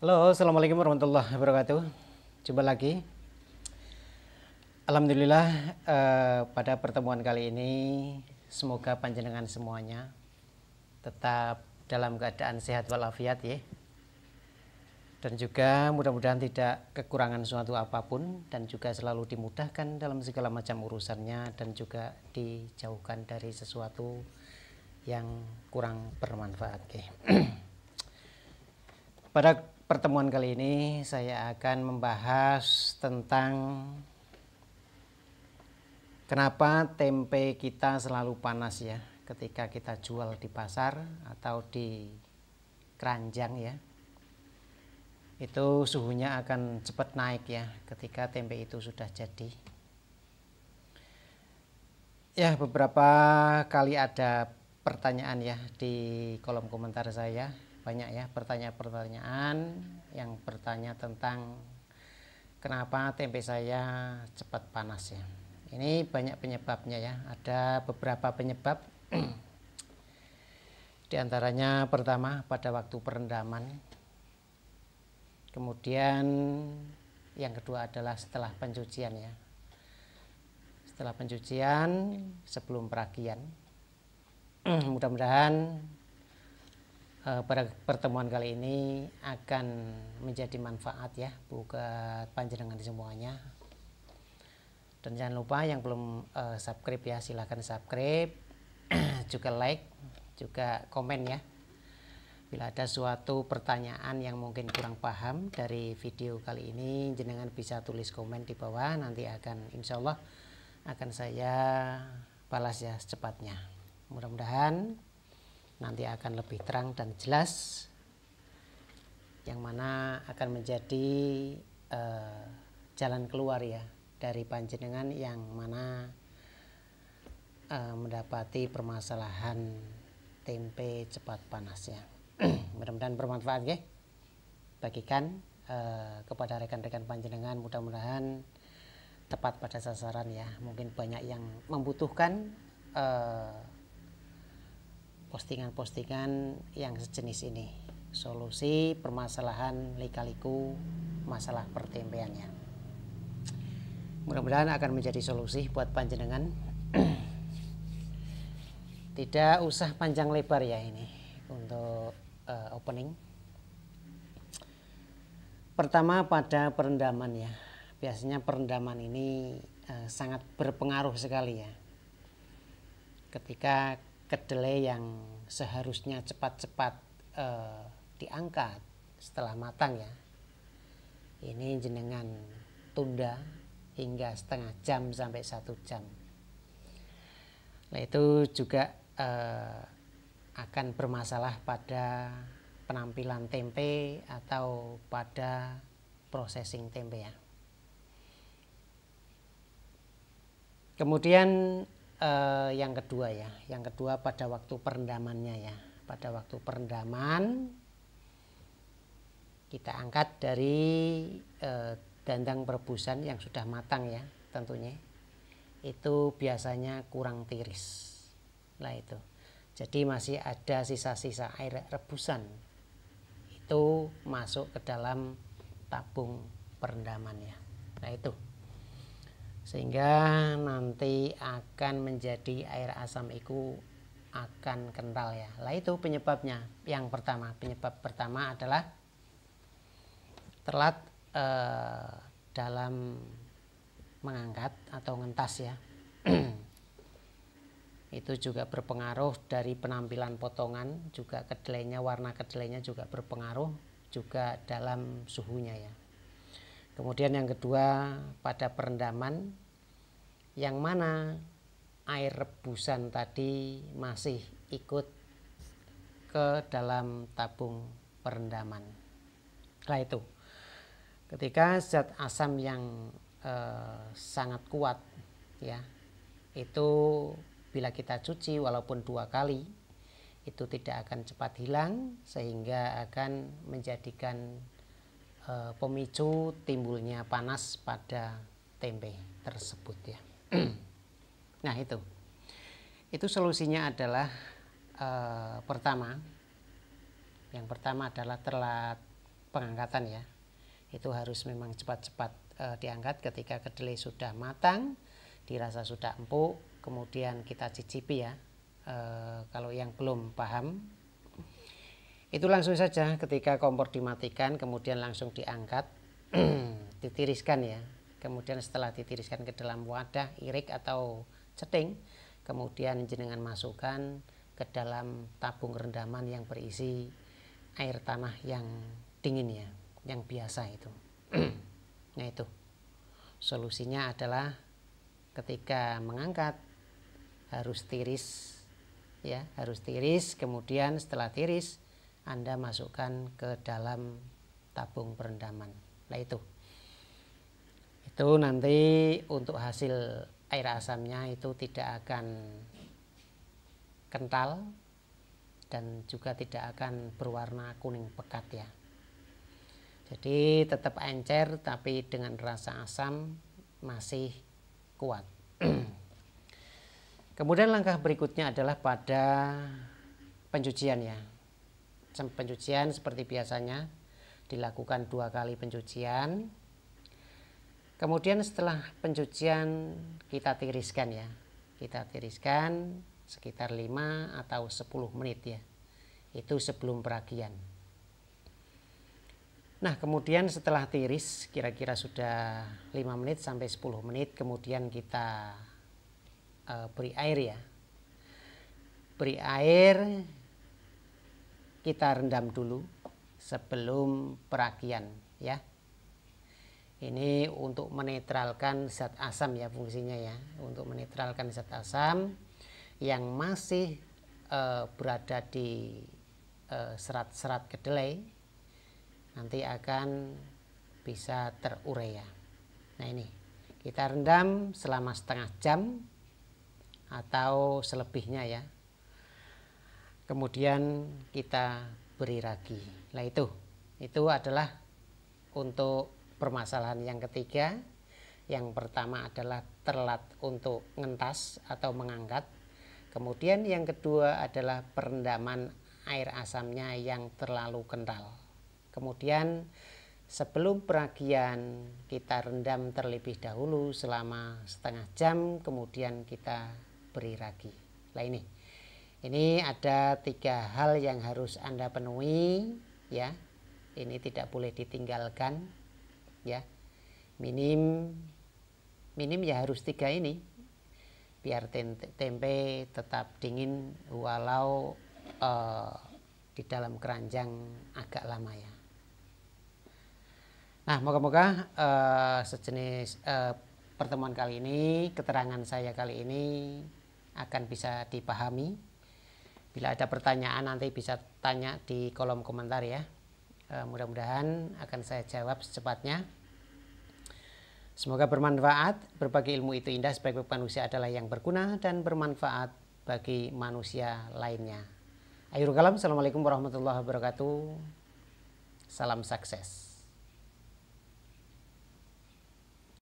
Halo, assalamualaikum warahmatullahi wabarakatuh. Jumpa lagi. Alhamdulillah, pada pertemuan kali ini semoga panjenengan semuanya tetap dalam keadaan sehat walafiat ya. Dan juga mudah-mudahan tidak kekurangan suatu apapun dan juga selalu dimudahkan dalam segala macam urusannya dan juga dijauhkan dari sesuatu yang kurang bermanfaat. Okay. Pada pertemuan kali ini saya akan membahas tentang kenapa tempe kita selalu panas ya ketika kita jual di pasar atau di keranjang ya. Itu suhunya akan cepat naik ya ketika tempe itu sudah jadi. Ya, beberapa kali ada pertanyaan ya di kolom komentar saya. Banyak ya pertanyaan-pertanyaan yang bertanya tentang kenapa tempe saya cepat panas ya. Ini banyak penyebabnya ya. Ada beberapa penyebab. Di antaranya pertama pada waktu perendaman. Kemudian yang kedua adalah setelah pencucian ya. Setelah pencucian sebelum peragian. Mudah-mudahan pada pertemuan kali ini akan menjadi manfaat ya buat panjenengan semuanya. Dan jangan lupa yang belum subscribe ya, silahkan subscribe, juga like, juga komen ya. Bila ada suatu pertanyaan yang mungkin kurang paham dari video kali ini, jenengan bisa tulis komen di bawah, nanti akan insya Allah akan saya balas ya secepatnya. Mudah-mudahan nanti akan lebih terang dan jelas, yang mana akan menjadi jalan keluar ya dari panjenengan yang mana mendapati permasalahan tempe cepat panas ya. Mudah-mudahan bermanfaat ya. Bagikan kepada rekan-rekan panjenengan, mudah-mudahan tepat pada sasaran ya. Mungkin banyak yang membutuhkan postingan-postingan yang sejenis ini, solusi permasalahan lika-liku masalah pertempeannya. Mudah-mudahan akan menjadi solusi buat panjenengan. Tidak usah panjang lebar ya ini untuk opening. Pertama pada perendaman ya. Biasanya perendaman ini sangat berpengaruh sekali ya. Ketika kedelai yang seharusnya cepat-cepat diangkat setelah matang ya, ini jenengan tunda hingga setengah jam sampai 1 jam. Nah itu juga akan bermasalah pada penampilan tempe atau pada processing tempe ya. Kemudian yang kedua ya, yang kedua pada waktu perendamannya ya. Pada waktu perendaman kita angkat dari dandang perebusan yang sudah matang ya tentunya. Itu biasanya kurang tiris. Nah itu. Jadi masih ada sisa-sisa air rebusan. Itu masuk ke dalam tabung perendaman ya. Nah itu. Sehingga nanti akan menjadi air asam itu akan kental ya. Lah itu penyebabnya. Yang pertama, penyebab pertama adalah telat dalam mengangkat atau ngentas ya. Itu juga berpengaruh dari penampilan potongan, juga kedelainya, warna kedelainya juga berpengaruh, juga dalam suhunya ya. Kemudian yang kedua pada perendaman, yang mana air rebusan tadi masih ikut ke dalam tabung perendaman. Nah itu, ketika zat asam yang sangat kuat ya, itu bila kita cuci walaupun 2 kali itu tidak akan cepat hilang, sehingga akan menjadikan pemicu timbulnya panas pada tempe tersebut ya. Nah itu solusinya adalah pertama, yang pertama adalah telat pengangkatan ya. Itu harus memang cepat-cepat diangkat ketika kedelai sudah matang, dirasa sudah empuk, kemudian kita cicipi ya. Kalau yang belum paham, itu langsung saja ketika kompor dimatikan, kemudian langsung diangkat, ditiriskan ya. Kemudian setelah ditiriskan ke dalam wadah irik atau ceting, kemudian jenengan masukkan ke dalam tabung rendaman yang berisi air tanah yang dingin ya, yang biasa itu. Nah itu solusinya adalah ketika mengangkat harus tiris ya, harus tiris. Kemudian setelah tiris Anda masukkan ke dalam tabung perendaman. Nah itu nanti untuk hasil air asamnya itu tidak akan kental dan juga tidak akan berwarna kuning pekat ya. Jadi tetap encer tapi dengan rasa asam masih kuat. Kemudian langkah berikutnya adalah pada pencucian ya. Pencucian seperti biasanya dilakukan 2 kali pencucian. Kemudian setelah pencucian kita tiriskan ya. Kita tiriskan sekitar 5 atau 10 menit ya. Itu sebelum peragian. Nah kemudian setelah tiris kira-kira sudah 5 menit sampai 10 menit, kemudian kita beri air ya. Beri air, kita rendam dulu sebelum peragian ya. Ini untuk menetralkan zat asam ya fungsinya ya. Untuk menetralkan zat asam yang masih berada di serat-serat kedelai, nanti akan bisa terurai ya. Nah ini kita rendam selama setengah jam atau selebihnya ya. Kemudian kita beri ragi. Nah itu adalah untuk permasalahan yang ketiga. Yang pertama adalah telat untuk ngentas atau mengangkat. Kemudian yang kedua adalah perendaman air asamnya yang terlalu kental. Kemudian sebelum peragian kita rendam terlebih dahulu selama setengah jam, kemudian kita beri ragi. Nah ini ada 3 hal yang harus Anda penuhi ya. Ini tidak boleh ditinggalkan ya. Minim ya harus 3 ini biar tempe tetap dingin walau di dalam keranjang agak lama ya. Nah moga-moga sejenis pertemuan kali ini, keterangan saya kali ini akan bisa dipahami. Bila ada pertanyaan nanti bisa tanya di kolom komentar ya. Mudah-mudahan akan saya jawab secepatnya. Semoga bermanfaat. Berbagi ilmu itu indah, sebaik manusia adalah yang berguna dan bermanfaat bagi manusia lainnya. Akhirul kalam, assalamualaikum warahmatullahi wabarakatuh. Salam sukses.